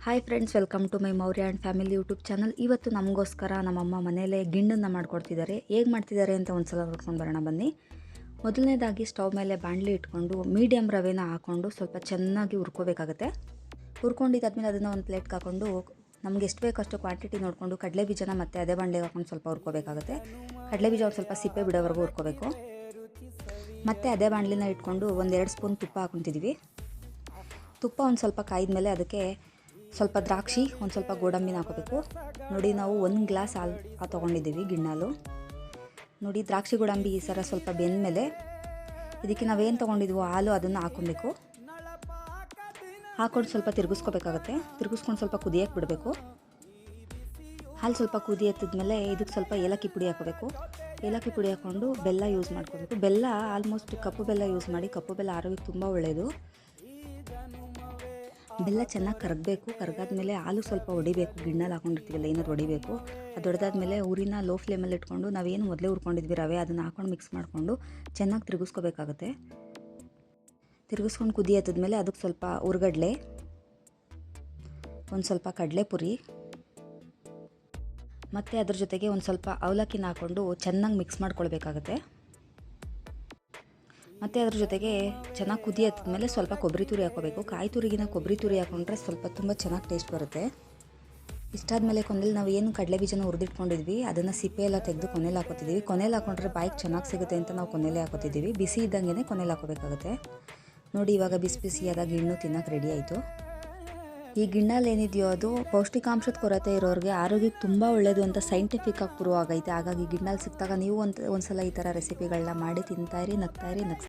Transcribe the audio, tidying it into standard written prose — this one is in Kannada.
Hi friends, welcome to my Maurya and family YouTube channel. ಇವತ್ತು ನಮಗೋಸ್ಕರ ನಮ್ಮಮ್ಮ ಮನೆಯಲ್ಲೇ ಗಿಣ್ಣನ್ನು ಮಾಡ್ಕೊಡ್ತಿದ್ದಾರೆ. ಹೇಗೆ ಮಾಡ್ತಿದ್ದಾರೆ ಅಂತ ಒಂದು ಸಲ ನೋಡ್ಕೊಂಡು ಬರೋಣ ಬನ್ನಿ. ಮೊದಲನೇದಾಗಿ ಸ್ಟವ್ ಮೇಲೆ ಬಾಣಲಿ ಇಟ್ಕೊಂಡು ಮೀಡಿಯಮ್ ರವೆನ ಹಾಕ್ಕೊಂಡು ಸ್ವಲ್ಪ ಚೆನ್ನಾಗಿ ಹುರ್ಕೋಬೇಕಾಗುತ್ತೆ. ಹುರ್ಕೊಂಡಿದ್ದಾದ್ಮೇಲೆ ಅದನ್ನು ಒಂದು ಪ್ಲೇಟ್ಗೆ ಹಾಕ್ಕೊಂಡು ನಮ್ಗೆ ಎಷ್ಟು ಬೇಕೋ ಅಷ್ಟು ಕ್ವಾಂಟಿಟಿ ನೋಡಿಕೊಂಡು ಕಡಲೆ ಬೀಜನ ಮತ್ತು ಅದೇ ಬಾಣಲಿಗೆ ಹಾಕ್ಕೊಂಡು ಸ್ವಲ್ಪ ಹುರ್ಕೋಬೇಕಾಗುತ್ತೆ. ಕಡಲೆ ಬೀಜ ಒಂದು ಸ್ವಲ್ಪ ಸಿಪ್ಪೆ ಬಿಡೋವರೆಗೂ ಹುರ್ಕೋಬೇಕು. ಮತ್ತು ಅದೇ ಬಾಣಲಿನ ಇಟ್ಕೊಂಡು 1-2 ಸ್ಪೂನ್ ತುಪ್ಪ ಹಾಕ್ಕೊತಿದ್ದೀವಿ. ತುಪ್ಪ ಒಂದು ಸ್ವಲ್ಪ ಕಾಯ್ದ ಮೇಲೆ ಅದಕ್ಕೆ ಸ್ವಲ್ಪ ದ್ರಾಕ್ಷಿ, ಒಂದು ಸ್ವಲ್ಪ ಗೋಡಂಬಿನ ಹಾಕೋಬೇಕು. ನೋಡಿ, ನಾವು 1 ಗ್ಲಾಸ್ ಹಾಲು ತೊಗೊಂಡಿದ್ದೀವಿ ಗಿಣ್ಣಾಲು. ನೋಡಿ, ದ್ರಾಕ್ಷಿ ಗೋಡಂಬಿ ಈ ಥರ ಸ್ವಲ್ಪ ಬೆಂದಮೇಲೆ ಇದಕ್ಕೆ ನಾವೇನು ತೊಗೊಂಡಿದ್ವೋ ಹಾಲು ಅದನ್ನು ಹಾಕ್ಕೊಬೇಕು. ಹಾಕ್ಕೊಂಡು ಸ್ವಲ್ಪ ತಿರುಗಿಸ್ಕೋಬೇಕಾಗತ್ತೆ. ತಿರುಗಿಸ್ಕೊಂಡು ಸ್ವಲ್ಪ ಕುದಿಯೋಕ್ಕೆ ಬಿಡಬೇಕು. ಹಾಲು ಸ್ವಲ್ಪ ಕುದಿ ಎತ್ತಿದ್ಮೇಲೆ ಇದಕ್ಕೆ ಸ್ವಲ್ಪ ಏಲಕ್ಕಿ ಪುಡಿ ಹಾಕೋಬೇಕು. ಏಲಕ್ಕಿ ಪುಡಿ ಹಾಕ್ಕೊಂಡು ಬೆಲ್ಲ ಯೂಸ್ ಮಾಡ್ಕೋಬೇಕು. ಬೆಲ್ಲ ಆಲ್ಮೋಸ್ಟ್ ಕಪ್ಪು ಬೆಲ್ಲ ಯೂಸ್ ಮಾಡಿ. ಕಪ್ಪು ಬೆಲ್ಲ ಆರೋಗ್ಯಕ್ಕೆ ತುಂಬ ಒಳ್ಳೆಯದು. ಬೆಲ್ಲ ಚೆನ್ನಾಗಿ ಕರಗಬೇಕು. ಕರಗಾದ್ಮೇಲೆ ಹಾಲು ಸ್ವಲ್ಪ ಹೊಡಿಬೇಕು. ಗಿಣ್ಣಲ್ಲಿ ಹಾಕೊಂಡಿರ್ತೀವಲ್ಲ, ಏನಾದ್ರು ಹೊಡಿಬೇಕು. ಅದು ಹೊಡೆದಾದ್ಮೇಲೆ ಊರಿನ ಲೋ ಫ್ಲೇಮಲ್ಲಿ ಇಟ್ಕೊಂಡು ನಾವೇನು ಮೊದಲೇ ಹುರ್ಕೊಂಡಿದ್ವಿ ರವೆ, ಅದನ್ನು ಹಾಕೊಂಡು ಮಿಕ್ಸ್ ಮಾಡಿಕೊಂಡು ಚೆನ್ನಾಗಿ ತಿರುಗಿಸ್ಕೋಬೇಕಾಗುತ್ತೆ. ತಿರುಗಿಸ್ಕೊಂಡು ಕುದಿ ಹತ್ತಿದ್ಮೇಲೆ ಅದಕ್ಕೆ ಸ್ವಲ್ಪ ಹುರ್ಗಡ್ಲೆ, ಒಂದು ಸ್ವಲ್ಪ ಕಡಲೆಪುರಿ ಮತ್ತು ಅದ್ರ ಜೊತೆಗೆ ಒಂದು ಸ್ವಲ್ಪ ಅವಲಕ್ಕಿನ ಹಾಕ್ಕೊಂಡು ಚೆನ್ನಾಗಿ ಮಿಕ್ಸ್ ಮಾಡ್ಕೊಳ್ಬೇಕಾಗತ್ತೆ. ಮತ್ತು ಅದ್ರ ಜೊತೆಗೆ ಚೆನ್ನಾಗಿ ಕುದಿ ಹತ್ತಿದ್ಮೇಲೆ ಸ್ವಲ್ಪ ಕೊಬ್ಬರಿ ತುರಿ ಹಾಕೋಬೇಕು. ಕಾಯಿ ತುರಿಗಿನ ಕೊಬ್ಬರಿ ತುರಿ ಹಾಕೊಂಡ್ರೆ ಸ್ವಲ್ಪ ತುಂಬ ಚೆನ್ನಾಗಿ ಟೇಸ್ಟ್ ಬರುತ್ತೆ. ಇಷ್ಟಾದಮೇಲೆ ಕೊನೆಯಲ್ಲಿ ನಾವು ಏನು ಕಡಲೆ ಬೀಜನ ಹುರಿದಿಟ್ಕೊಂಡಿದ್ವಿ ಅದನ್ನು ಸಿಪ್ಪೆ ಎಲ್ಲ ತೆಗೆದು ಕೊನೆಯಲ್ಲಿ ಹಾಕೋತಿದ್ದೀವಿ. ಕೊನೆಯಲ್ಲಿ ಹಾಕೊಂಡ್ರೆ ಬಾಯಿಗೆ ಚೆನ್ನಾಗಿ ಸಿಗುತ್ತೆ ಅಂತ ನಾವು ಕೊನೆಯಲ್ಲಿ ಹಾಕೋತಿದ್ದೀವಿ. ಬಿಸಿ ಇದ್ದಂಗೆ ಕೊನೆಯಲ್ಲಿ ಹಾಕೋಬೇಕಾಗುತ್ತೆ. ನೋಡಿ, ಇವಾಗ ಬಿಸಿ ಬಿಸಿಯಾದ ಗಿಣ್ಣು ತಿನ್ನೋಕೆ ರೆಡಿ ಆಯಿತು. ಈ ಗಿಣ್ಣಲ್ಲಿ ಏನಿದೆಯೋ ಅದು ಪೌಷ್ಟಿಕಾಂಶದ ಕೊರತೆ ಇರೋರಿಗೆ ಆರೋಗ್ಯಕ್ಕೆ ತುಂಬ ಒಳ್ಳೆಯದು ಅಂತ ಸೈಂಟಿಫಿಕ್ ಆಗಿ ಪ್ರೂವ್ ಆಗೈತೆ. ಹಾಗಾಗಿ ಗಿಣ್ಣಲ್ಲಿ ಸಿಕ್ಕಿದಾಗ ನೀವು ಒಂದು ಸಲ ಈ ಥರ ರೆಸಿಪಿಗಳನ್ನ ಮಾಡಿ ತಿಂತಾಯಿರಿ, ನಗ್ತಾಯಿರಿ.